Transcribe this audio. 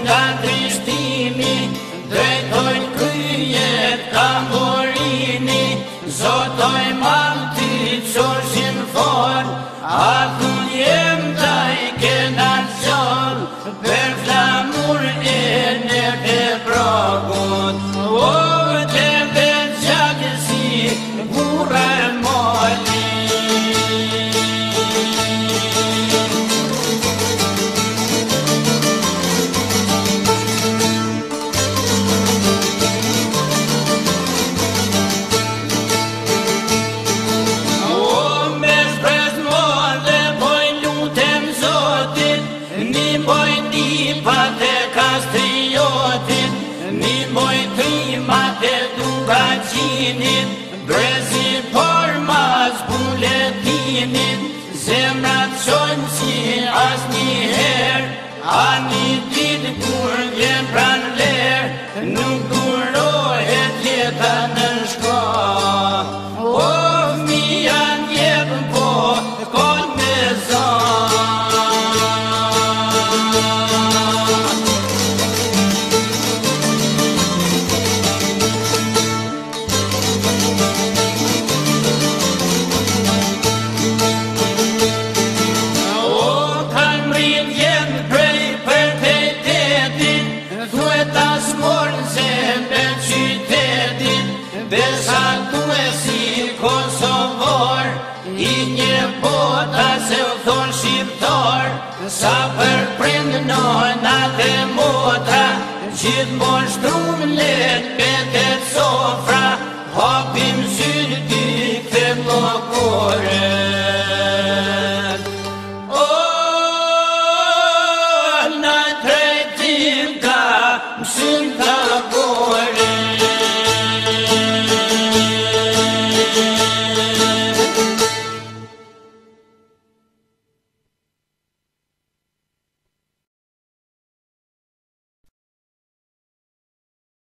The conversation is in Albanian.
nga trishtimi, drejtojnë kryet tamburini, zotoj malë ty qoshin for, akun jem taj kena qol, për flamur e në të progut, o të beqakësi, burra moli. Pate kastriotit, një boj trimat e dugacinit, brezi por mas buletinit, zemrat qojnë si as njëher, a një dit kur vjen pran ler, nuk durohet jeta në shko. O, mi janë jepën po, kon me zonë. Besa tu e si Kosovor, I një bota se u thonë shqiptar, sa për prindë nonat e motra, gjithmonë shtrum let petet sofra, hapim sytë